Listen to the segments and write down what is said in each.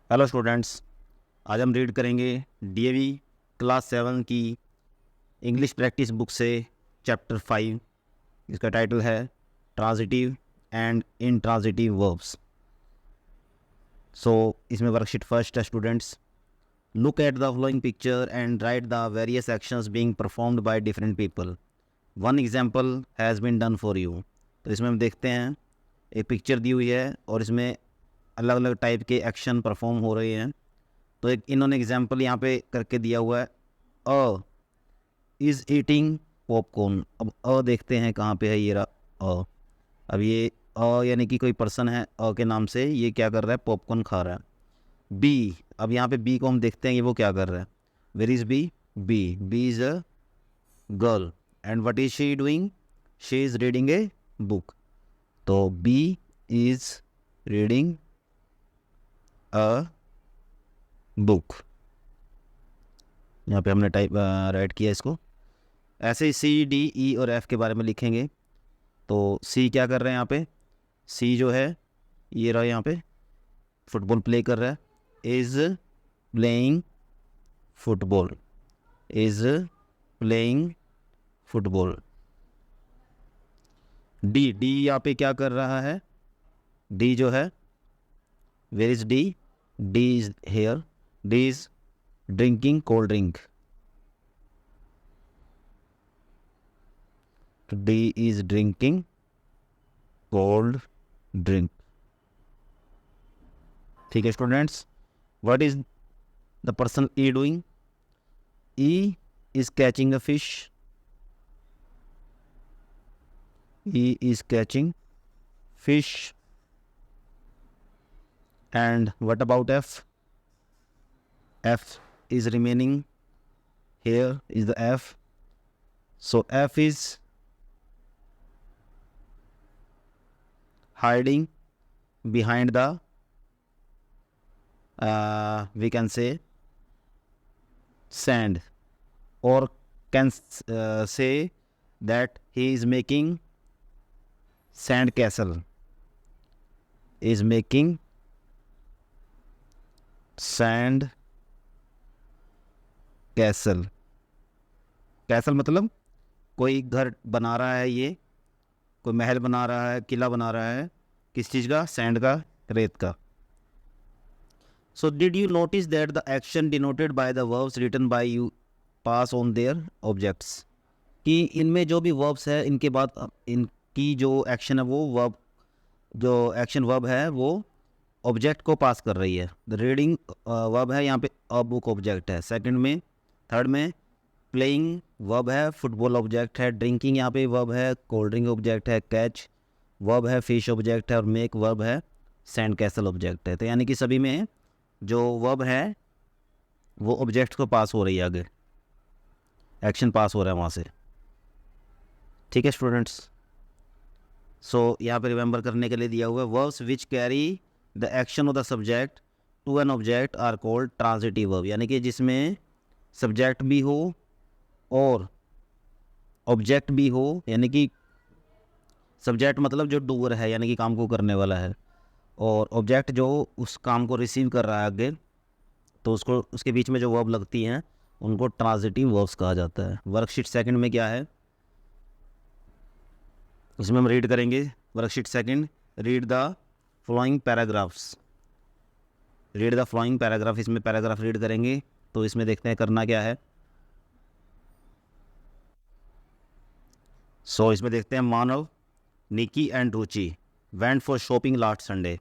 Hello students, आज हम read करेंगे डीएवी क्लास 7 की इंग्लिश प्रैक्टिस बुक से चैप्टर 5। इसका टाइटल है transitive and intransitive verbs. So इसमें वर्कशीट फर्स्ट है students. Look at the following picture and write the various actions being performed by different people. One example has been done for you. तो इसमें हम देखते हैं, एक picture दी हुई है और इसमें अलग अलग टाइप के एक्शन परफॉर्म हो रहे हैं। तो एक इन्होंने एग्जाम्पल यहाँ पे करके दिया हुआ है, अ इज़ ईटिंग पॉपकॉर्न। अब देखते हैं कहाँ पे है ये रहा अ। अब ये यानी कि कोई पर्सन है, के नाम से ये क्या कर रहा है, पॉपकॉर्न खा रहा है। बी, अब यहाँ पे बी को हम देखते हैं कि वो क्या कर रहा है। Where is B? B is a girl and what is she doing? She is reading a book. तो B is reading a book. यहाँ पे हमने राइट किया इसको। ऐसे ही सी डी ई और एफ के बारे में लिखेंगे। तो सी क्या कर रहे हैं यहाँ पे? सी जो है ये रहा, यहाँ पे फुटबॉल प्ले कर रहा है, is playing football, is playing football. D, यहाँ पे क्या कर रहा है? डी जो है, where is D? D is here, D is drinking cold drink. D is drinking cold drink. ठीक है students, what is the person E doing? E is catching a fish. E is catching fish. And what about F? F is remaining here, is the F. So F is hiding behind the, we can say, sand, or can say that he is making sand castle, is making sand castle. Castle मतलब कोई घर बना रहा है, ये कोई महल बना रहा है, किला बना रहा है, किस चीज़ का? सैंड का, रेत का। So did you notice that the action denoted by the verbs written by you pass on their objects? कि इनमें जो भी वर्ब्स है, इनके बाद इनकी जो एक्शन है, वो वर्ब, जो एक्शन वर्ब है वो ऑब्जेक्ट को पास कर रही है। द रीडिंग वर्ब है, यहाँ पे अ बुक ऑब्जेक्ट है सेकंड में। थर्ड में प्लेइंग वर्ब है, फुटबॉल ऑब्जेक्ट है। ड्रिंकिंग यहाँ पे वर्ब है, कोल्ड ड्रिंक ऑब्जेक्ट है। कैच वर्ब है, फिश ऑब्जेक्ट है। और मेक वर्ब है, सैंड कैसल ऑब्जेक्ट है। तो यानी कि सभी में जो वर्ब है वो ऑब्जेक्ट को पास हो रही है, आगे एक्शन पास हो रहा है वहाँ से। ठीक है स्टूडेंट्स, सो यहाँ पे रिमेंबर करने के लिए दिया हुआ है, verbs which carry the action of the subject to an object are called transitive verb. यानी कि जिसमें सब्जेक्ट भी हो और ऑब्जेक्ट भी हो, यानी कि सब्जेक्ट मतलब जो डूअर है, यानी कि काम को करने वाला है, और ऑब्जेक्ट जो उस काम को रिसीव कर रहा है आगे, तो उसको, उसके बीच में जो वर्ब लगती हैं उनको ट्रांजिटिव वर्ब्स कहा जाता है। वर्कशीट सेकंड में क्या है उसमें हम रीड करेंगे। Worksheet second, read the following paragraphs. Read the following paragraph, इसमें पैराग्राफ रीड करेंगे। तो इसमें देखते हैं करना क्या है। सो इसमें देखते हैं, Manav, Niki and Ruchi went for shopping last Sunday.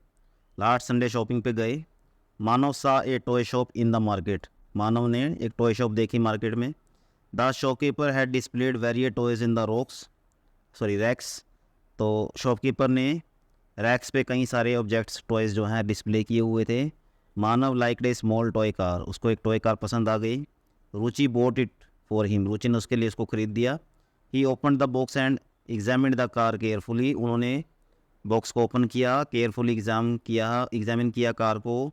Last Sunday shopping पे गए। Manav saw a toy shop in the market. Manav ने एक टॉय शॉप देखी मार्केट में। The shopkeeper had displayed various toys in the racks. तो शॉपकीपर ने रैक्स पे कई सारे ऑब्जेक्ट्स, टॉयज़ जो हैं डिस्प्ले किए हुए थे। Manav liked a small toy car, उसको एक टॉय कार पसंद आ गई। Ruchi bought it for him, Ruchi ने उसके लिए उसको ख़रीद दिया। He open the box and examine the car carefully, उन्होंने बॉक्स को ओपन किया, केयरफुली एग्जामिन किया कार को।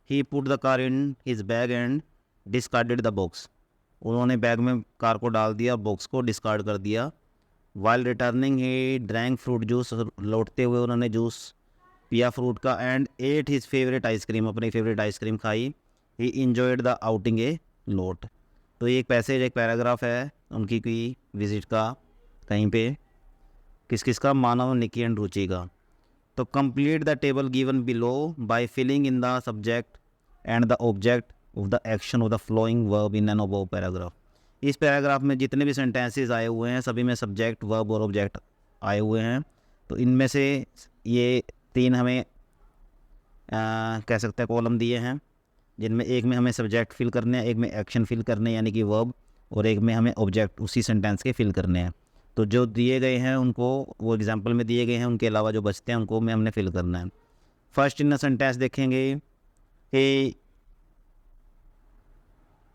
He put the car in his bag and discarded the box, उन्होंने बैग में कार को डाल दिया, बॉक्स को डिस्कार्ड कर दिया। While returning he drank fruit juice, लौटते हुए उन्होंने जूस पिया फ्रूट का, and at his favourite ice cream, अपनी फेवरेट आइसक्रीम खाई। ही enjoyed the outing a lot. तो ये एक पैसेज, एक पैराग्राफ है उनकी कोई विजिट का कहीं पे, किस किस का, मानव, निकी एंड रुचि का। तो complete the table given below by filling in the subject and the object of the action of the flowing verb in an above paragraph. इस पैराग्राफ में जितने भी सेंटेंसेस आए हुए हैं सभी में सब्जेक्ट, वर्ब और ऑब्जेक्ट आए हुए हैं। तो इनमें से ये 3 हमें कह सकते हैं कॉलम दिए हैं, जिनमें एक में हमें सब्जेक्ट फिल करने हैं, एक में एक्शन फिल करने हैं यानी कि वर्ब, और एक में हमें ऑब्जेक्ट उसी सेंटेंस के फिल करने हैं। तो जो दिए गए हैं उनको, वो एग्जांपल में दिए गए हैं, उनके अलावा जो बचते हैं उनको में हमने फिल करना है। फर्स्ट इन सेंटेंस देखेंगे कि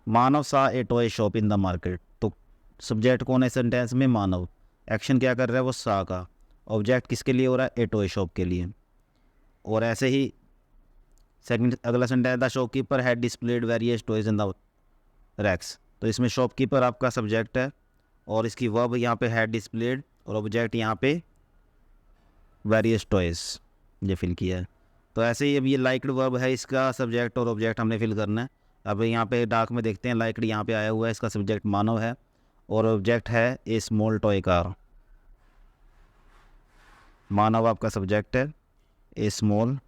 मानव saw a toy shop in the market. तो सब्जेक्ट कौन है सेंटेंस में? मानव। एक्शन क्या कर रहा है? वो सा का। ऑब्जेक्ट किसके लिए हो रहा है? ए टॉय शॉप के लिए। और ऐसे ही सेकंड अगला sentence, the shopkeeper had displayed various toys in the racks. तो इसमें शॉपकीपर आपका सब्जेक्ट है और इसकी वर्ब यहाँ पे हैड डिस्प्लेड और ऑब्जेक्ट यहाँ पे वेरियस टॉयज ये फिल किया है। तो ऐसे ही अब ये लाइक्ड वर्ब है, इसका सब्जेक्ट और ऑब्जेक्ट हमने फिल करना है। अब यहाँ पे डार्क में देखते हैं, लाइक्ड यहाँ पे आया हुआ है, इसका सब्जेक्ट मानव है और ऑब्जेक्ट है ए स्मॉल टॉय कार। मानव आपका सब्जेक्ट है, ए स्मॉल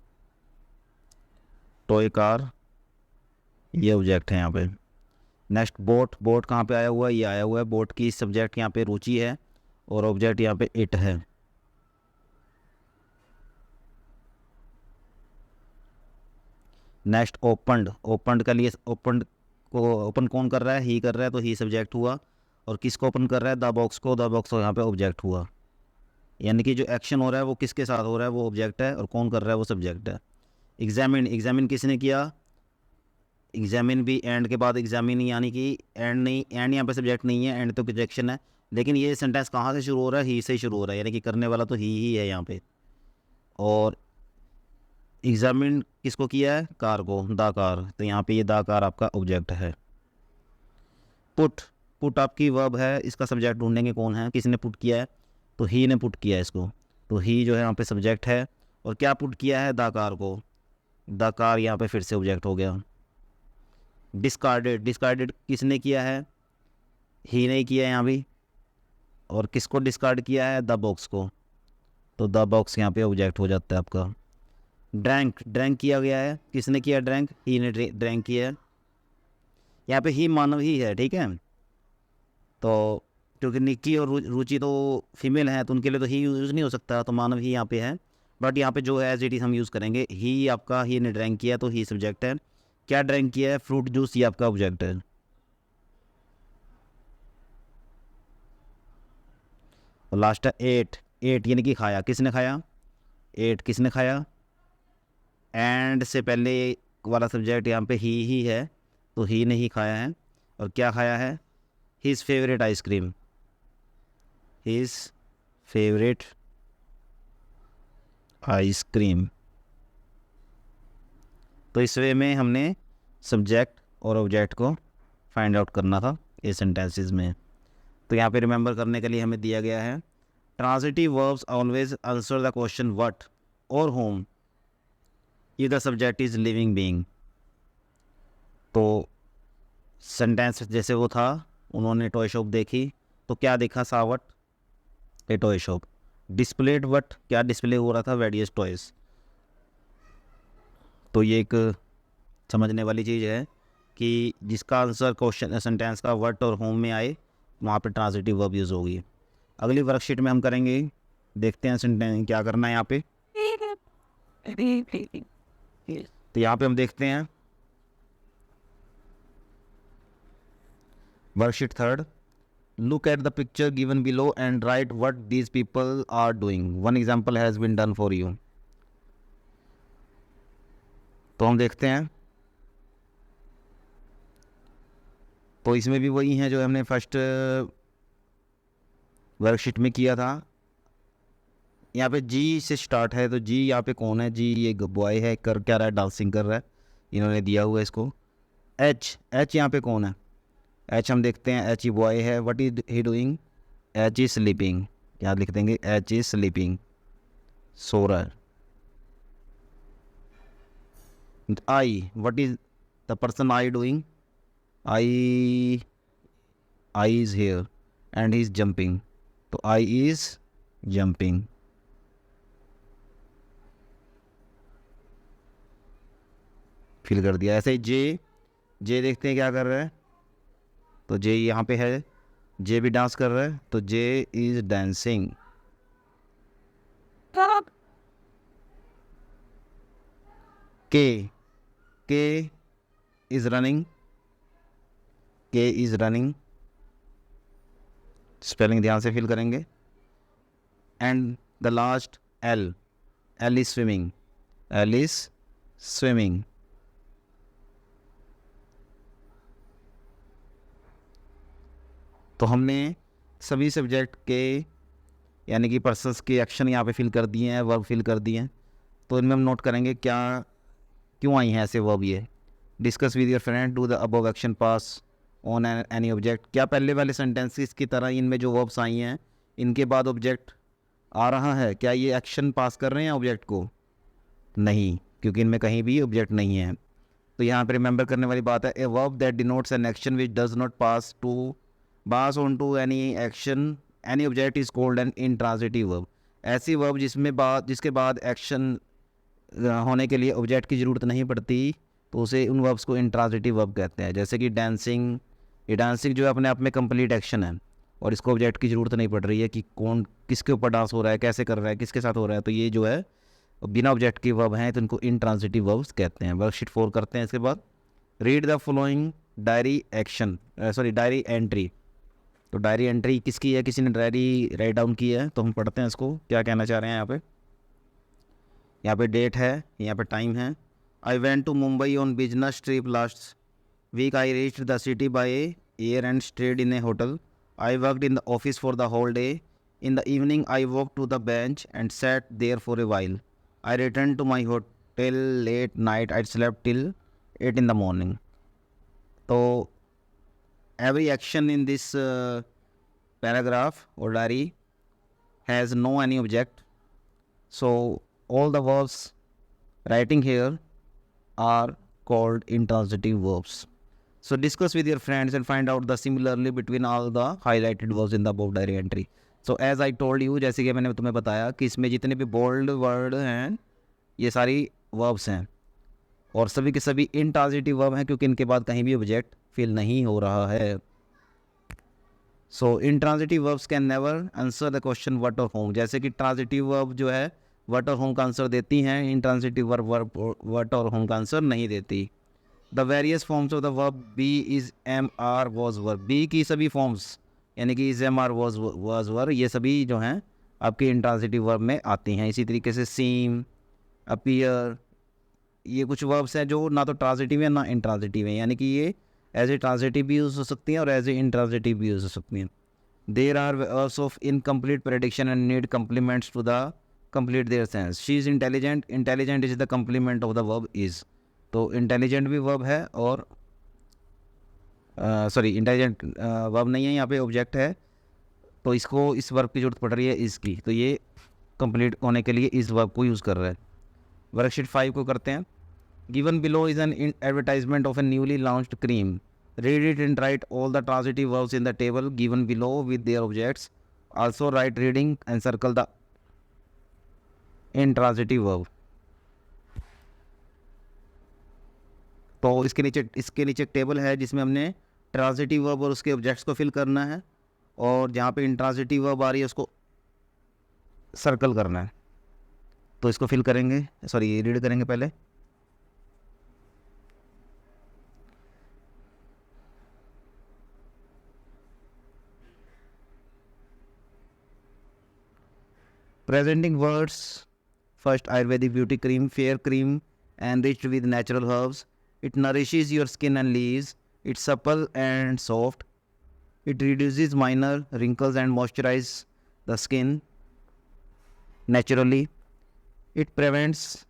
टॉय कार ये ऑब्जेक्ट है यहाँ पे। नेक्स्ट बोट, बोट कहाँ पे आया हुआ है? ये आया हुआ है। बोट की सब्जेक्ट यहाँ पे रुचि है और ऑब्जेक्ट यहाँ पे इट है। नेक्स्ट ओपनड, ओपनड का लिए ओपनड को ओपन कौन कर रहा है? ही कर रहा है, तो ही सब्जेक्ट हुआ। और किसको ओपन कर रहा है? द बॉक्स को, द बॉक्स यहाँ पे ऑब्जेक्ट हुआ। यानी कि जो एक्शन हो रहा है वो किसके साथ हो रहा है? वो ऑब्जेक्ट है, और कौन कर रहा है? वो सब्जेक्ट है। एग्जामिन, एग्जामिन किसने किया? एग्जामिन भी एंड के बाद एग्जामिन, यानी कि एंड नहीं, एंड यहाँ पे सब्जेक्ट नहीं है, एंड तो प्रोजेक्शन है। लेकिन ये सेंटेंस कहाँ से शुरू हो रहा है? ही से शुरू हो रहा है, यानी कि करने वाला तो ही है यहाँ पे। और एग्जामिन किसको किया है? कार को, द कार। तो यहाँ पे ये द कार आपका ऑब्जेक्ट है। पुट, पुट आपकी वर्ब है, इसका सब्जेक्ट ढूंढेंगे कौन है, किसने पुट किया है? तो ही ने पुट किया है इसको। तो ही जो है यहाँ पे सब्जेक्ट है, और क्या पुट किया है? द कार को। द कार यहाँ पे फिर से ऑब्जेक्ट हो गया। डिस्कार्डेड, डिस्कार्डेड किसने किया है? ही नहीं किया है यहाँ भी। और किसको डिस्कार्ड किया है? द बॉक्स को। तो द बॉक्स यहाँ पे ऑब्जेक्ट हो जाता है आपका। ड्रैंक, ड्रैंक किया गया है, किसने किया ड्रैंक? ही ने ड्रैंक किया है। यहाँ पे ही मानव ही है, ठीक है। तो क्योंकि निक्की और रुचि तो फीमेल हैं तो उनके लिए तो ही यूज़ नहीं हो सकता, तो मानव ही यहाँ पे है। बट यहाँ पे जो है एज इट इज़ हम यूज़ करेंगे। ही आपका, ही ने ड्रैंक किया तो ही सब्जेक्ट है। क्या ड्रैंक किया है? फ्रूट जूस, ये आपका ऑब्जेक्ट है। और लास्ट है एट, एट यानी कि खाया, किसने खाया? एट किसने खाया? एंड से पहले वाला सब्जेक्ट यहाँ पे ही है, तो ही ने ही खाया है। और क्या खाया है? His favourite ice cream, his favourite ice cream. तो इस वे में हमने सब्जेक्ट और ऑब्जेक्ट को फाइंड आउट करना था ये सेंटेंसेस में। तो यहाँ पे रिमेंबर करने के लिए हमें दिया गया है, transitive verbs always answer the question what और whom if the subject is living being. तो सेंटेंस जैसे वो था, उन्होंने टॉय शॉप देखी तो क्या देखा? सावट ए टॉय शॉप। डिस्प्लेड वट, क्या डिस्प्ले हो रहा था? Various toys. तो ये एक समझने वाली चीज़ है कि जिसका आंसर क्वेश्चन सेंटेंस का वट और होम में आए वहाँ पे ट्रांजिटिव वर्ब यूज़ होगी। अगली वर्कशीट में हम करेंगे, देखते हैं सेंटेंस क्या करना है यहाँ पे। तो यहाँ पे हम देखते हैं worksheet third, look at the picture given below and write what these people are doing, one example has been done for you. तो हम देखते हैं, तो इसमें भी वही हैं जो हमने फर्स्ट वर्कशीट में किया था। यहाँ पे जी से स्टार्ट है, तो जी यहाँ पे कौन है? जी ये बॉय है, कर क्या रहा है? डांसिंग कर रहा है, इन्होंने दिया हुआ है इसको। एच, एच यहाँ पे कौन है? एच हम देखते हैं, एच ही बॉय है। What is he doing? H is sleeping, यहाँ लिख देंगे एच इज स्लीपिंग, सो रहा है। I, what is the person I doing? I is here and he is jumping. तो I is jumping. फिल कर दिया। ऐसे जे देखते हैं क्या कर रहा है, तो जे यहाँ पे है, जे भी डांस कर रहा है, तो जे इज डांसिंग। के इज रनिंग, के इज रनिंग, स्पेलिंग ध्यान से फिल करेंगे। And the last L, L is swimming, L is swimming. तो हमने सभी सब्जेक्ट के यानी कि पर्सन्स के एक्शन यहाँ पे फिल कर दिए हैं, वर्ब फिल कर दिए हैं। तो इनमें हम नोट करेंगे क्या क्यों आई हैं ऐसे वर्ब। ये discuss with your friend, do the above action pass on any object. क्या पहले वाले सेंटेंसेस की तरह इनमें जो वर्ब्स आई हैं इनके बाद ऑब्जेक्ट आ रहा है? क्या ये एक्शन पास कर रहे हैं ऑब्जेक्ट को? नहीं, क्योंकि इनमें कहीं भी ऑब्जेक्ट नहीं है। तो यहाँ पे रिमेंबर करने वाली बात है, a verb that denotes an action which does not pass on to any action any object is called an intransitive verb. ऐसी वर्ब जिसके बाद एक्शन होने के लिए ऑब्जेक्ट की ज़रूरत नहीं पड़ती, तो उसे उन वर्ब्स को इंट्रांजिटिव वर्ब कहते हैं। जैसे कि डांसिंग, ये डांसिंग जो है अपने आप में कंप्लीट एक्शन है और इसको ऑब्जेक्ट की ज़रूरत नहीं पड़ रही है कि कौन किसके ऊपर डांस हो रहा है, कैसे कर रहा है, किसके साथ हो रहा है। तो ये जो है बिना ऑब्जेक्ट के वर्ब हैं, तो इनको इंट्रांजिटिव वर्ब्स कहते हैं। वर्कशीट 4 करते हैं इसके बाद। Read the following diary diary entry. तो डायरी एंट्री किसकी है? किसी ने डायरी राइट डाउन की है, तो हम पढ़ते हैं इसको क्या कहना चाह रहे हैं। यहाँ पे डेट है, यहाँ पे टाइम है। I went to Mumbai on business trip last week. I reached the city by air and stayed in a hotel. I worked in the office for the whole day. In the evening I walk to the bench and sat there for a while. I return to my hotel late night. I slept till 8 in the morning. तो every action in this paragraph or diary has no any object. So all the verbs writing here are called intransitive verbs. So discuss with your friends and find out the similarly between all the highlighted verbs in the above diary entry. So as I told you, जैसे कि मैंने तुम्हें बताया कि इसमें जितने भी bold word हैं ये सारी वर्ब्स हैं और सभी के सभी इंट्रांजिटिव वर्ब हैं क्योंकि इनके बाद कहीं भी ऑब्जेक्ट फिल नहीं हो रहा है। So intransitive verbs can never answer the question what और होम। जैसे कि ट्रांजिटिव वर्ब जो है व्हाट और होम का आंसर देती हैं, इंट्रांजिटिव वर्ब व्हाट और होम का आंसर नहीं देती। The various forms of the verb be is am are was verb. Be की सभी फॉर्म्स यानी कि is am are was verb ये सभी जो हैं आपके इंट्रांजिटिव वर्ब में आती हैं। इसी तरीके से सीम, अपीयर, ये कुछ वर्ब्स हैं जो ना तो ट्रांजिटिव है ना इंट्रांजिटिव है, यानी कि ये एज ए ट्रांजिटिव भी यूज़ हो सकती हैं और एज ए इंट्रांजिटिव भी यूज़ हो सकती हैं। There are verbs of incomplete prediction and need complements to the complete their sense. She is intelligent, intelligent is the complement of the verb is. तो इंटेलिजेंट भी वर्ब है और intelligent verb नहीं है, यहाँ पे ऑब्जेक्ट है, तो इसको इस वर्ब की जरूरत पड़ रही है इज़ की, तो ये कंप्लीट होने के लिए इस वर्ब को यूज़ कर रहा है। वर्कशीट 5 को करते हैं। Given below is an advertisement of A newly launched cream. Read it and right all the transitive verbs in the table given below with their objects. Also right reading and circle the intransitive verb. तो इसके नीचे एक table है जिसमें हमने transitive verb और उसके objects को फिल करना है और जहाँ पे इंट्रांजिटिव वर्ब आ रही है उसको सर्कल करना है। तो इसको फिल करेंगे, रीड करेंगे पहले। Presenting words. First, Ayurvedic beauty cream, fair cream enriched with natural herbs. It nourishes your skin and leaves. It's supple and soft. It reduces minor wrinkles and moisturizes the skin naturally. It prevents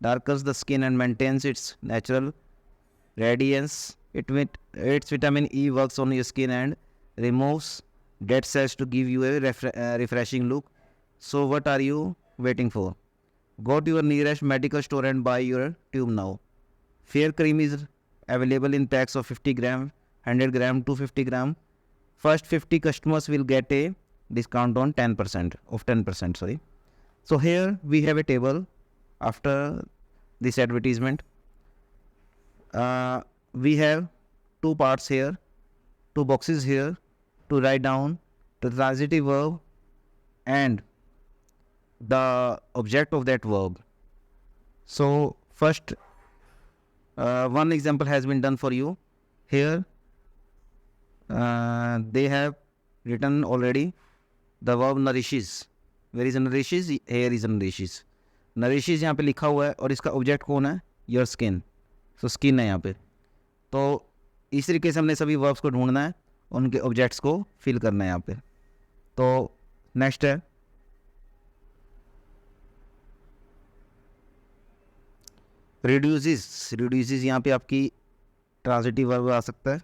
darkens the skin and maintains its natural radiance. Its vitamin E works on your skin and removes dead cells to give you a refreshing look. So what are you waiting for? Go to your nearest medical store and buy your tube now. Fair cream is available in PACS of 50 gram, 100 gram, 250 gram. First 50 customers will get a discount on 10% of 10%, sorry. So here we have a table after this advertisement. We have two parts here, two boxes here to write down the transitive verb and the object of that verb. So first one example has been done for you. Here they have written already the verb nourishes. Where is nourishes? Here is nourishes. Nourishes यहाँ पे लिखा हुआ है और इसका object कौन है? Your skin. So skin है यहाँ पे. तो इस तरीके से हमने सभी वर्ब्स को ढूंढना है, उनके ऑब्जेक्ट्स को फिल करना है यहाँ पे. तो नेक्स्ट है रिड्यूसेस. रिड्यूसेस यहाँ पे आपकी ट्रांजिटिव वर्ब आ सकता है.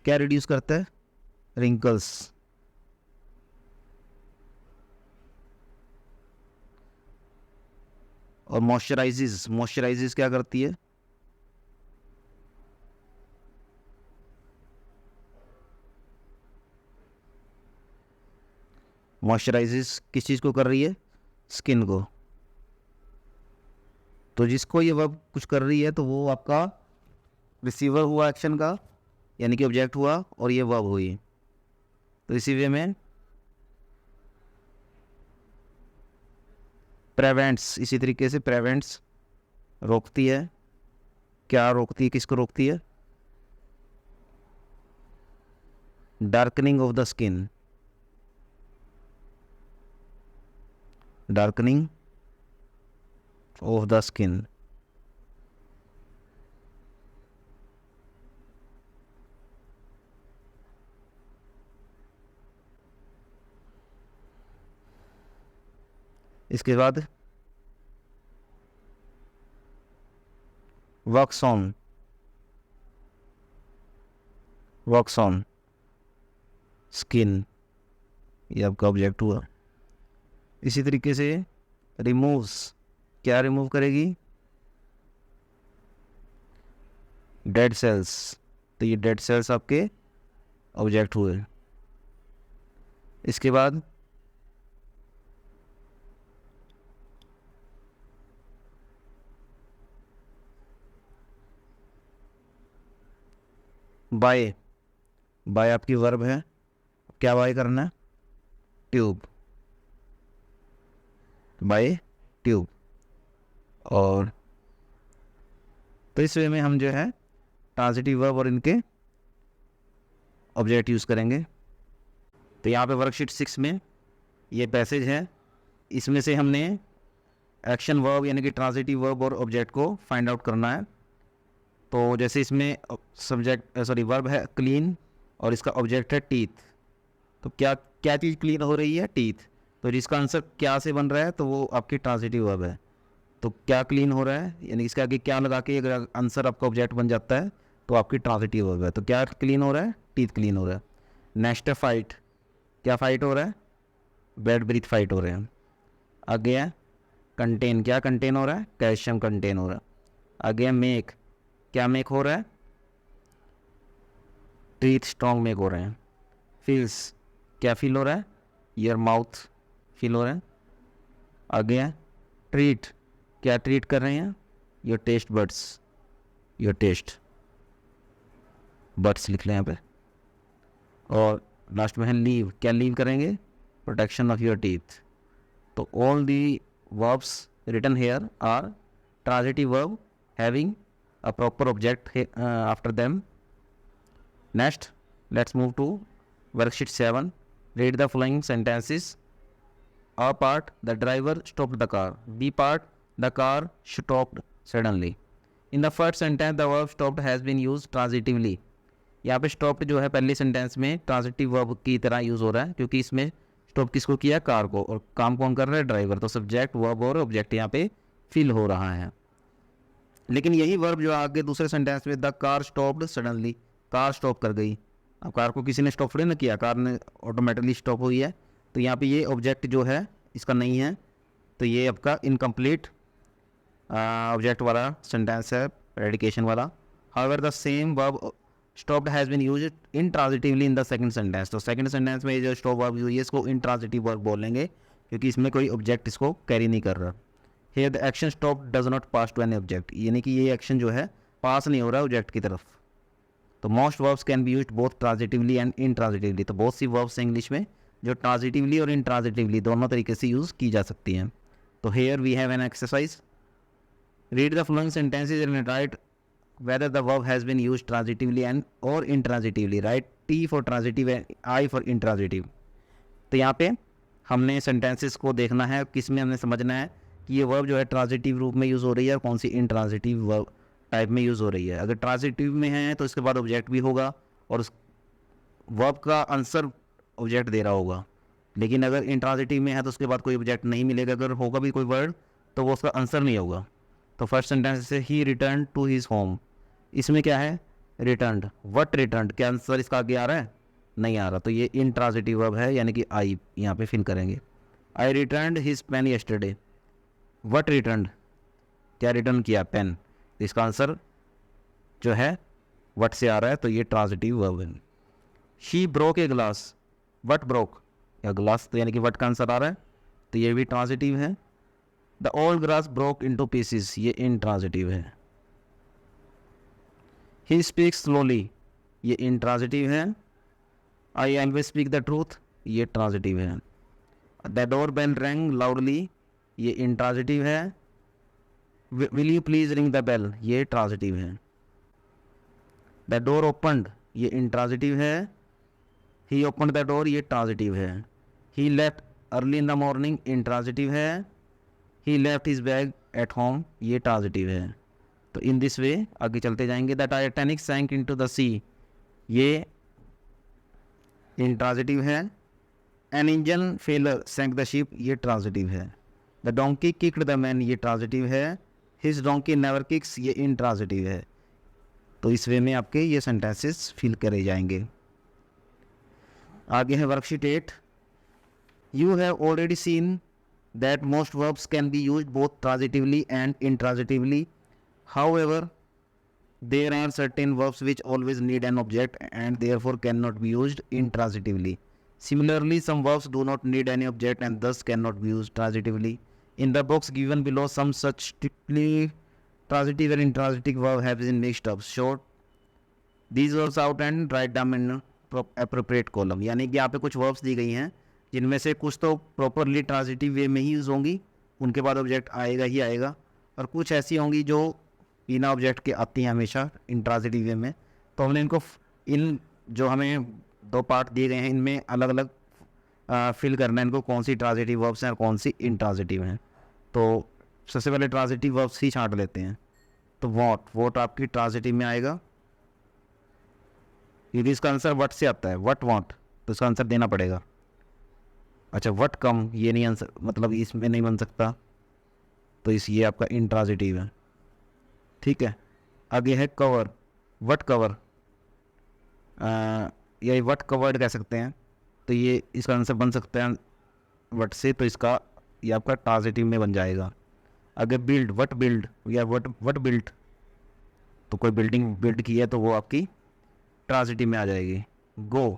क्या रिड्यूस करता है? रिंकल्स. और मॉइस्चराइजेस. मॉइस्चराइजेस क्या करती है? मॉइस्चराइजेस किस चीज़ को कर रही है? स्किन को. तो जिसको ये वर्ब कुछ कर रही है तो वो आपका रिसीवर हुआ एक्शन का, यानी कि ऑब्जेक्ट हुआ, और ये वर्ब हुई. तो इसी वे में प्रेवेंट्स, इसी तरीके से प्रेवेंट्स रोकती है. क्या रोकती है? किसको रोकती है? Darkening of the skin. Darkening of the skin. इसके बाद works on. Works on skin, ये आपका ऑब्जेक्ट हुआ. इसी तरीके से रिमूव्स. क्या रिमूव करेगी? Dead cells. तो ये डेड सेल्स आपके ऑब्जेक्ट हुए. इसके बाद बाय. बाय आपकी वर्ब है. क्या बाय करना है? ट्यूब. Buy tube. और तो इस वे में हम जो है ट्रांजिटिव वर्ब और इनके ऑब्जेक्ट यूज़ करेंगे. तो यहाँ पे वर्कशीट 6 में ये पैसेज है. इसमें से हमने एक्शन वर्ब यानी कि ट्रांजिटिव वर्ब और ऑब्जेक्ट को फाइंड आउट करना है. तो जैसे इसमें वर्ब है क्लीन और इसका ऑब्जेक्ट है टीथ. तो क्या क्या चीज़ क्लीन हो रही है? टीथ. तो जिसका आंसर क्या से बन रहा है तो वो आपकी ट्रांजिटिव वर्ब है. तो क्या क्लीन हो रहा है, यानी इसके आगे क्या लगा के अगर आंसर आपका ऑब्जेक्ट बन जाता है तो आपकी ट्रांजिटिव वर्ब है. तो क्या क्लीन हो रहा है? टीथ क्लीन हो रहा है. नेक्स्ट है फाइट. क्या फाइट हो रहा है? बैड ब्रीथ फाइट हो रहे हैं. आगे है कंटेन. क्या कंटेन हो रहा है? कैल्शियम कंटेन हो रहा है. आगे है मेक. क्या मेक हो रहा है? टीथ स्ट्रॉन्ग मेक हो रहे हैं. फील्स. क्या फील हो रहा है? योर माउथ फील हो रहा है. आगे है ट्रीट. क्या ट्रीट कर रहे हैं? Your taste buds. Your taste buds लिख लें यहाँ पे. और लास्ट में है लीव. क्या लीव करेंगे? Protection of your teeth. तो all the verbs written here are transitive verb having a proper object after them. Next, let's move to worksheet 7. Read the following sentences. A part, the driver stopped the car. B part, the car stopped suddenly. In the first sentence, the verb stopped has been used transitively. यहाँ पे stopped जो है पहले sentence में transitive verb की तरह use हो रहा है, क्योंकि इसमें स्टॉप किसको किया? कार को. और काम कौन कर रहा है? ड्राइवर. तो सब्जेक्ट वर्ब और ऑब्जेक्ट यहाँ पे फिल हो रहा है. लेकिन यही वर्ब जो आगे दूसरे सेंटेंस में the car stopped suddenly, car stop कर गई. अब कार को किसी ने स्टॉप थोड़ी ना किया, कार ने ऑटोमेटिकली स्टॉप हुई है. तो यहाँ पे ये ऑब्जेक्ट जो है इसका नहीं है, तो ये आपका इनकम्प्लीट ऑब्जेक्ट वाला सेंटेंस है, प्रेडिकेशन वाला। However the same verb stopped has been used intransitively in the second sentence. तो सेकंड सेंटेंस में जो स्टॉप वर्ब यूज है इसको इंट्रांजिटिव वर्ब बोलेंगे, क्योंकि इसमें कोई ऑब्जेक्ट इसको कैरी नहीं कर रहा। Here the action stop does not pass to any object, यानी कि ये एक्शन जो है पास नहीं हो रहा है ऑब्जेक्ट की तरफ। तो most verbs can be used both transitively and intransitively. तो बहुत सी वर्ब्स हैं इंग्लिश में जो ट्रांजिटिवली और इंट्रांजिटिवली दोनों तरीके से यूज़ की जा सकती हैं। तो here we have an exercise, read the following sentences and write whether the verb has been used transitively and or intransitively. Write T for transitive and I for intransitive. तो यहाँ पे हमने सेंटेंसेस को देखना है, किस में हमने समझना है कि ये वर्ब जो है ट्रांजिटिव रूप में यूज़ हो रही है और कौन सी इंट्रांजिटिव वर्ब टाइप में यूज़ हो रही है। अगर ट्रांजिटिव में है तो इसके बाद ऑब्जेक्ट भी होगा और उस वर्ब का आंसर ऑब्जेक्ट दे रहा होगा। लेकिन अगर इंट्रांजिटिव में है तो उसके बाद कोई ऑब्जेक्ट नहीं मिलेगा, अगर होगा भी कोई वर्ड तो वो उसका आंसर नहीं होगा। तो फर्स्ट सेंटेंस से ही रिटर्न टू हिज होम, इसमें क्या है रिटर्न, वट रिटर्न, क्या आंसर इसका आगे आ रहा है, नहीं आ रहा, तो ये इंट्रांजिटिव वर्ब है, यानी कि आई यहाँ पे फिल करेंगे। I return his pen yesterday, what return, क्या रिटर्न किया, पेन, तो इसका आंसर जो है वट से आ रहा है, तो ये ट्रांजिटिव वर्ब है। She broke a glass, what broke, या ग्लास, तो यानी कि वट का आंसर आ रहा है, तो ये भी ट्रांजिटिव है। The old glass broke into pieces, ये इंट्रांजिटिव है। ही स्पीक्स स्लोली, ये इंट्रांजिटिव है। I always speak the truth, ये ट्रांजिटिव है। The door bell rang loudly, ये इंट्रांजिटिव है। Will you please ring the bell, ये ट्रांजिटिव है। द डोर ओपनड, ये इंट्रांजिटिव है। ही ओपनड द डोर, ये ट्रांजिटिव है। He left early in the morning, intransitive है। He left his bag at home, ये ट्रांजिटिव है। तो इन दिस वे आगे चलते जाएंगे। The Titanic sank into the sea, ये इंट्रांजिटिव है। An engine failure sank the ship, ये ट्रांजिटिव है। The donkey kicked the man, ये ट्रांजिटिव है। हिज डोंकी नेवर किक्स, ये इंट्रांजिटिव है। तो इस वे में आपके ये सेंटेंसेस फिल करे जाएंगे। आगे है worksheet 8। You have already seen that most verbs can be used both transitively and intransitively. However, there are certain verbs which always need an object and therefore cannot be used intransitively. Similarly, some verbs do not need any object and thus cannot be used transitively. In the box given below, some such strictly transitive and intransitive verb have been mixed up. Short these verbs out and write them in appropriate column. यानी कि यहाँ पे कुछ verbs दी गई हैं जिनमें से कुछ तो प्रॉपरली ट्रांजिटिव वे में ही यूज़ होंगी, उनके बाद ऑब्जेक्ट आएगा ही आएगा, और कुछ ऐसी होंगी जो बिना ऑब्जेक्ट के आती हैं हमेशा इंट्रांजिटिव वे में। तो हमने इनको इन जो हमें दो पार्ट दिए गए हैं इनमें अलग अलग फिल करना है इनको, कौन सी ट्रांजिटिव वर्ब्स हैं और कौन सी इंट्रांजिटिव हैं। तो सबसे पहले ट्रांजिटिव वर्ब्स ही छांट लेते हैं। तो वॉट आपकी ट्रांजिटिव में आएगा, यदि इसका आंसर वट से आता है, वट वॉन्ट, तो इसका आंसर देना पड़ेगा। अच्छा वट कम, ये नहीं आंसर, मतलब इसमें नहीं बन सकता, तो ये आपका इंट्रांजिटिव है। ठीक है, आगे है कवर, वट कवर, या वट कवर्ड कह सकते हैं, तो ये इसका आंसर बन सकता है वट से, तो इसका ये आपका ट्रांजिटिव में बन जाएगा। आगे बिल्ड, वट बिल्ड, या वट बिल्ड, तो कोई बिल्डिंग बिल्ड की है तो वो आपकी ट्रांजिटिव में आ जाएगी। गो,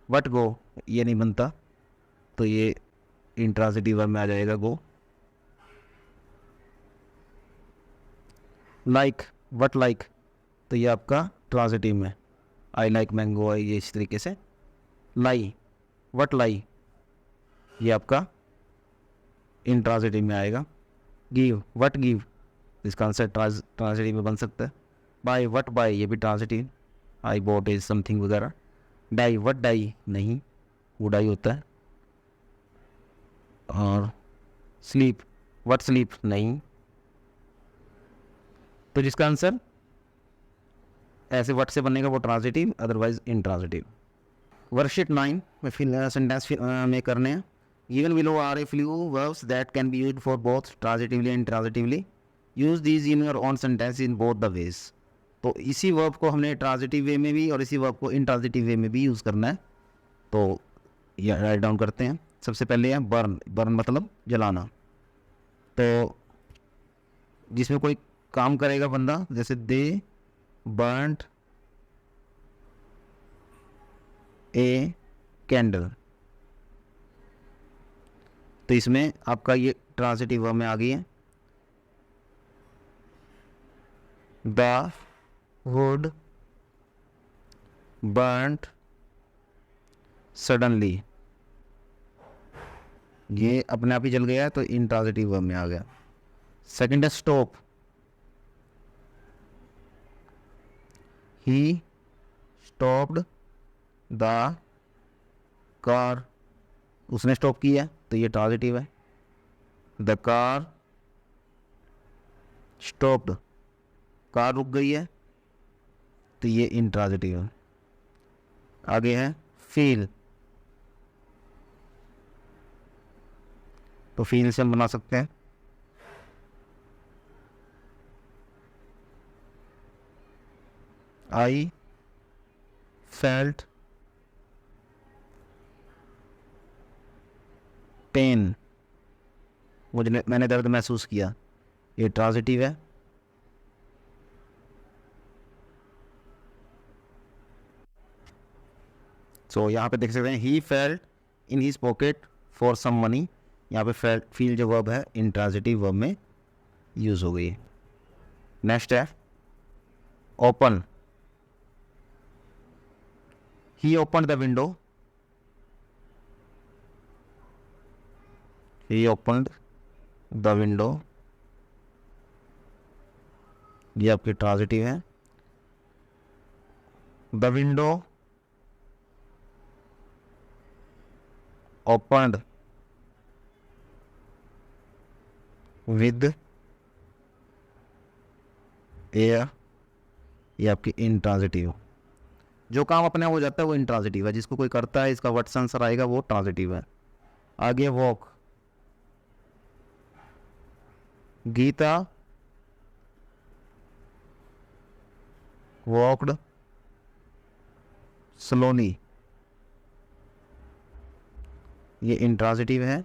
वट गो, ये नहीं बनता, तो ये इंट्रांजिटिव वर्ब में आ जाएगा गो। लाइक, वट लाइक, तो ये आपका ट्रांजिटिव में, आई लाइक मैंगो है, ये इस तरीके से। लाई, वट लाई, ये आपका इंट्रांजिटिव में आएगा। गिव, वट गिव, इसका आंसर ट्रांजिटिव में बन सकता है। बाय, वट बाय, ये भी transitive, I bought is something वगैरह। डाई, वट डाई, नहीं वो डाई होता है। और स्लीप, वट स्लीप, नहीं, तो जिसका आंसर ऐसे वट से बनेगा वो ट्रांजिटिव, अदरवाइज इंट्रांजिटिव। वर्कशीट 9 में फिर सेंटेंस में करने हैं। Given below are a few verbs that can be used for both transitively and intransitively. Use these in your own sentence in both the ways. तो इसी वर्ब को हमने transitive वे में भी और इसी वर्ब को इंट्रांजिटिव वे में भी यूज़ करना है। तो ये राइट डाउन करते हैं। सबसे पहले है बर्न, बर्न मतलब जलाना। तो जिसमें कोई काम करेगा बंदा, जैसे दे बर्न्ड ए कैंडल, तो इसमें आपका ये ट्रांजिटिव वर्ब में आ गई है। द वुड बर्न्ड सडनली, ये अपने आप ही जल गया, तो इंट्रांजिटिव वर्ब में आ गया। सेकंड है stop, he stopped the car, उसने स्टॉप किया, तो ये ट्रांजिटिव है। द कार स्टॉप्ड, कार रुक गई है, तो ये इंट्रांजिटिव है। आगे है फील, तो फील से हम बना सकते हैं आई फेल्ट पेन, मैंने दर्द महसूस किया, ये ट्रांजिटिव है। सो यहाँ पे देख सकते हैं he felt in his pocket for some money, यहाँ पे फील जो वर्ब है इंट्रांजिटिव वर्ब में यूज हो गई है। नेक्स्ट है open, he open the window, he opened the window, ये आपकी ट्रांजिटिव है। The window opened with air, ये आपकी इंट्रांजिटिव। जो काम अपने आप हो जाता है वो इंट्रांजिटिव है, जिसको कोई करता है इसका व्हाट्स आंसर आएगा वो ट्रांजिटिव है। आगे वॉक, गीता वॉकड स्लोली, ये इंट्रांजिटिव है।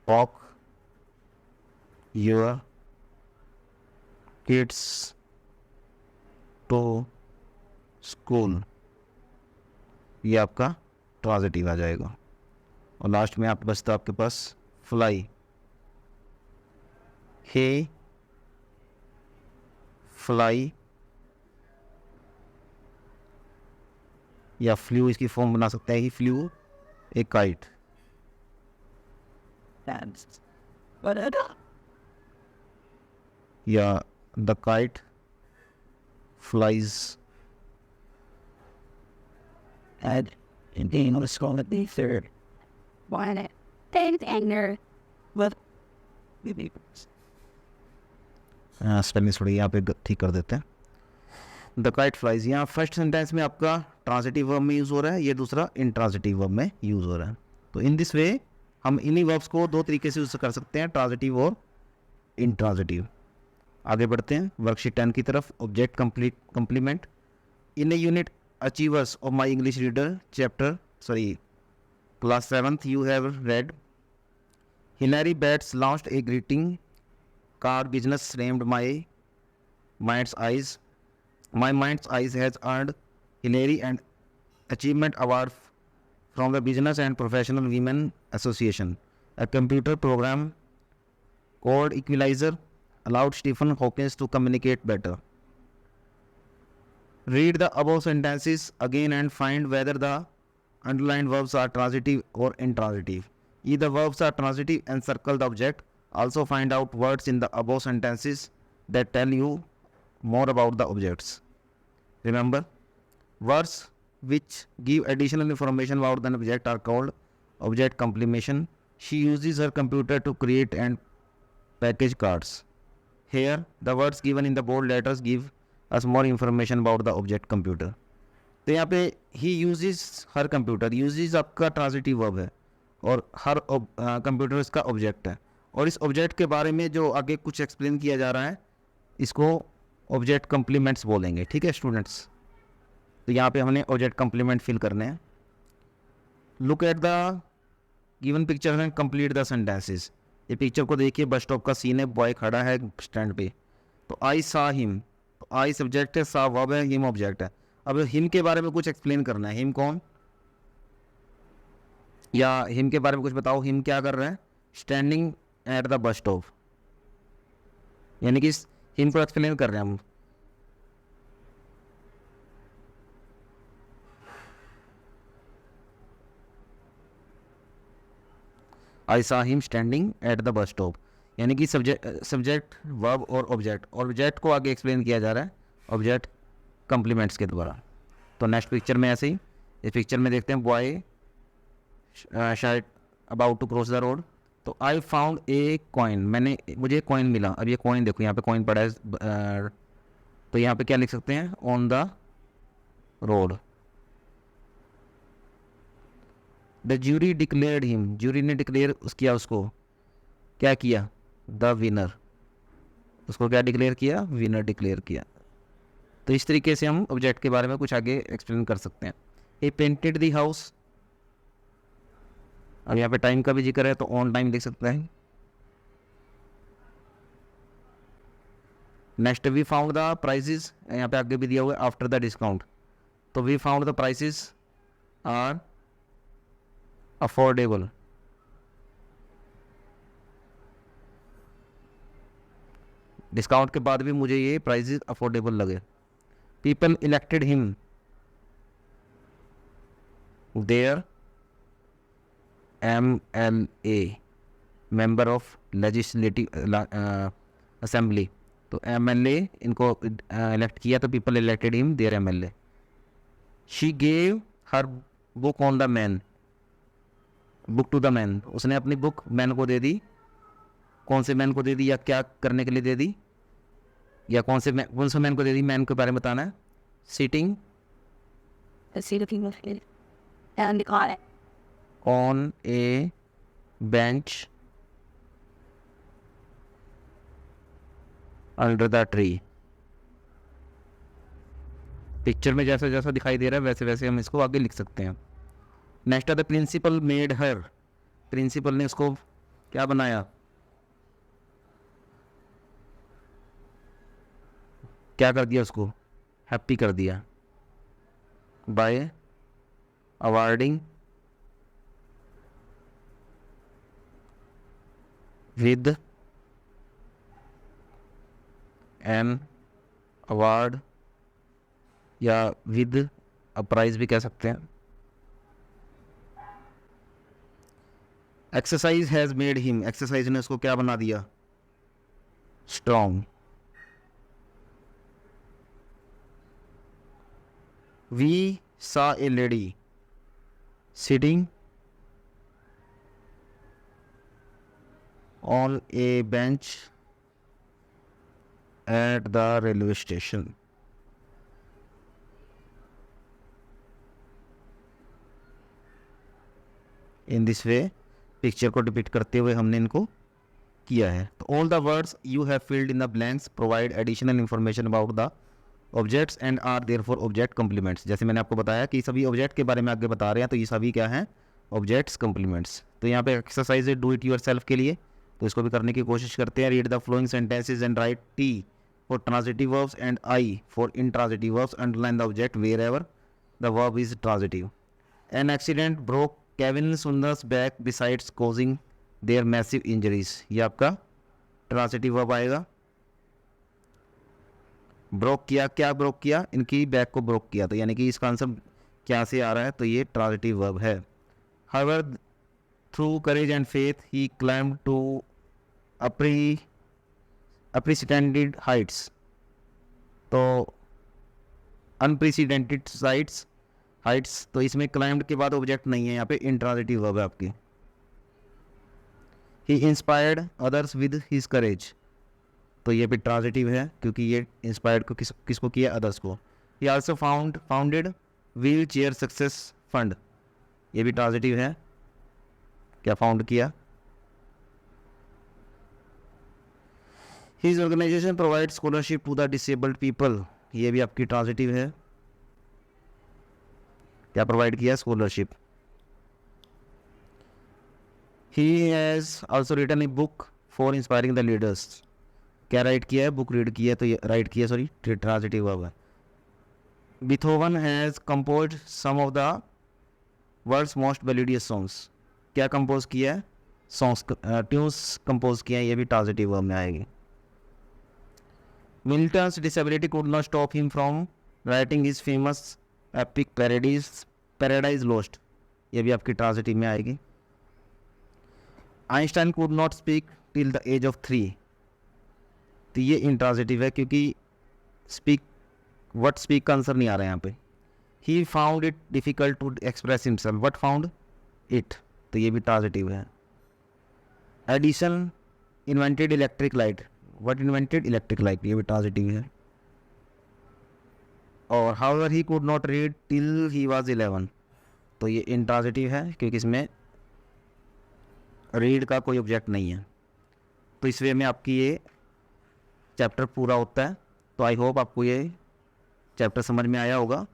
Walk your kids to school, ये आपका ट्रांजिटिव आ जाएगा। और लास्ट में आप बचता आपके पास फ्लाई, हे फ्लाई या फ्लू, इसकी फॉर्म बना सकते हैं ही फ्लू ए काइट, या the kite flies had indeed was called the third. Why not? Thanks, anger. But spelling थोड़ी यहाँ पे ठीक कर देते हैं। द काइट फ्लाइज, यहाँ फर्स्ट सेंटेंस में आपका ट्रांजिटिव वर्ब में यूज़ हो रहा है, ये दूसरा इंट्रांजिटिव वर्ब में यूज़ हो रहा है। तो इन दिस वे हम इन्हीं वर्ब्स को दो तरीके से यूज़ कर सकते हैं, ट्रांजिटिव और इंट्रांजिटिव। आगे बढ़ते हैं वर्कशीट 10 की तरफ। Object complement, in a unit achievers of my English reader class 7th you have read Hilary Bates launched a greeting card business named My Mind's Eyes. My Mind's Eyes has earned Hilary an achievement award from the Business and Professional Women Association. A computer program called Equalizer allowed Stephen Hawking to communicate better. Read the above sentences again and find whether the underlined verbs are transitive or intransitive. If the verbs are transitive and circle the object, also find out words in the above sentences that tell you more about the objects. Remember, words which give additional information about an object are called object complementation. She uses her computer to create and package cards. Here, the words given in the bold letters give us more information about the object computer. तो यहाँ पे he uses her computer, uses आपका transitive verb है और हर computer इसका object है। और इस ऑब्जेक्ट के बारे में जो आगे कुछ एक्सप्लेन किया जा रहा है इसको ऑब्जेक्ट कम्प्लीमेंट्स बोलेंगे। ठीक है स्टूडेंट्स, तो यहाँ पे हमने ऑब्जेक्ट कम्प्लीमेंट फिल करने हैं। Look at the given picture and complete the sentences. ये पिक्चर को देखिए, बस स्टॉप का सीन है, बॉय खड़ा है स्टैंड पे। तो आई सा हिम, तो आई सब्जेक्ट है, सा वर्ब है, हिम ऑब्जेक्ट है। अब हिम के बारे में कुछ एक्सप्लेन करना है। हिम कौन, या हिम के बारे में कुछ बताओ। हिम क्या कर रहा है, standing at the bus stop, यानी कि हिम को एक्सप्लेन कर रहे हैं हम। I saw him standing at the bus stop, यानी कि सब्जेक्ट वर्ब और ऑब्जेक्ट को आगे एक्सप्लेन किया जा रहा है ऑब्जेक्ट कम्प्लीमेंट्स के द्वारा। तो नेक्स्ट पिक्चर में ऐसे ही, इस पिक्चर में देखते हैं बॉय शायद about to cross the road. तो आई फाउंड ए कॉइन, मुझे कॉइन मिला। अब ये कॉइन देखो, यहाँ पे कॉइन पड़ा है, तो यहाँ पे क्या लिख सकते हैं, on the road. The jury declared him, jury ने डिक्लेयर किया उसको, क्या किया, द विनर, उसको क्या डिक्लेयर किया, विनर डिक्लेयर किया। तो इस तरीके से हम ऑब्जेक्ट के बारे में कुछ आगे एक्सप्लेन कर सकते हैं। he पेंटेड द हाउस, अब यहाँ पे टाइम का भी जिक्र है तो ऑन टाइम लिख सकते हैं। Next we found the prices, यहाँ पे आगे भी दिया हुआ है आफ्टर द डिस्काउंट। तो we found the prices are affordable, discount के बाद भी मुझे ये प्राइसेस अफोर्डेबल लगे। People elected him their MLA, member of legislative assembly. तो MLA इनको इलेक्ट किया, तो people elected him their MLA। She gave her book on the man, book to the man, उसने अपनी बुक मैन को दे दी। कौन से मैन को दे दी, या क्या करने के लिए दे दी, या कौन से मैन को दे दी, मैन के बारे में बताना है। Sitting The seat of people and the car. on a bench under the tree। Picture में जैसा जैसा दिखाई दे रहा है वैसे वैसे हम इसको आगे लिख सकते हैं। नेक्स्ट है the principal made her, principal ने उसको क्या बनाया, क्या कर दिया, उसको हैप्पी कर दिया, by awarding with an award, या विद अ प्राइज भी कह सकते हैं। Exercise has made him, exercise ने उसको क्या बना दिया, strong. We saw a lady sitting on a bench at the railway station। In this way, picture को डिपिक्ट करते हुए हमने इनको किया है। तो all the words you have filled in the blanks provide additional information about the objects and are there for object complements. जैसे मैंने आपको बताया कि सभी ऑब्जेक्ट के बारे में आगे बता रहे हैं, तो ये सभी क्या हैं, ऑब्जेक्ट्स कम्प्लीमेंट्स। तो यहाँ पे एक्सरसाइज है डू इट योर सेल्फ के लिए, तो इसको भी करने की कोशिश करते हैं। Read the following sentences and write T for transitive verbs and I for intransitive verbs, underline the object wherever the verb is transitive. An accident broke Kevin Saunders' back besides causing their massive injuries, ये आपका transitive verb आएगा। Broke किया, क्या broke किया, इनकी back को broke किया, तो यानी कि इसका आंसर क्या से आ रहा है, तो ये ट्रांजिटिव वर्ब है। However through courage and faith he climb to unprecedented heights, तो अनप्रेसिडेंटेड हाइट्स, तो इसमें क्लाइम्ब के बाद ऑब्जेक्ट नहीं है, यहाँ पे इंट्रांजिटिव वर्ब है आपकी। ही इंस्पायर्ड अदर्स विद हिज करेज, तो ये भी ट्रांजिटिव है क्योंकि ये इंस्पायर्ड को किसको किया, अदर्स को। He also founded wheelchair success fund, ये भी ट्रांजिटिव है, क्या फाउंड किया। His organization provide scholarship to the disabled people, ये भी आपकी ट्रांजिटिव है, क्या प्रोवाइड किया, scholarship. He has also written a book for inspiring the leaders. क्या राइट किया है? बुक रीड किया है, तो ये राइट किया, सॉरी ट्रांजिटिव वर्ब है। Beethoven has composed some of the world's most melodious songs. क्या कंपोज किया है? सॉन्ग्स, ट्यून्स कंपोज किया है, ये भी ट्रांजिटिव वर्ब में आएगी। Milton's disability could not stop him from writing his famous epic Paradise Lost, ये भी आपकी ट्रांजिटिव में आएगी। Einstein could not speak till the age of 3, तो ये इंट्रांजिटिव है क्योंकि स्पीक का आंसर नहीं आ रहा है यहाँ पे। He found it difficult to express himself, what found it, तो ये भी ट्रांजिटिव है। Edison invented electric light, what invented electric light, ये भी ट्रांजिटिव है। और however he could not read till he was 11, तो ये इंट्रांजिटिव है क्योंकि इसमें रीड का कोई ऑब्जेक्ट नहीं है। तो इस वे में आपकी ये चैप्टर पूरा होता है। तो आई होप आपको ये चैप्टर समझ में आया होगा।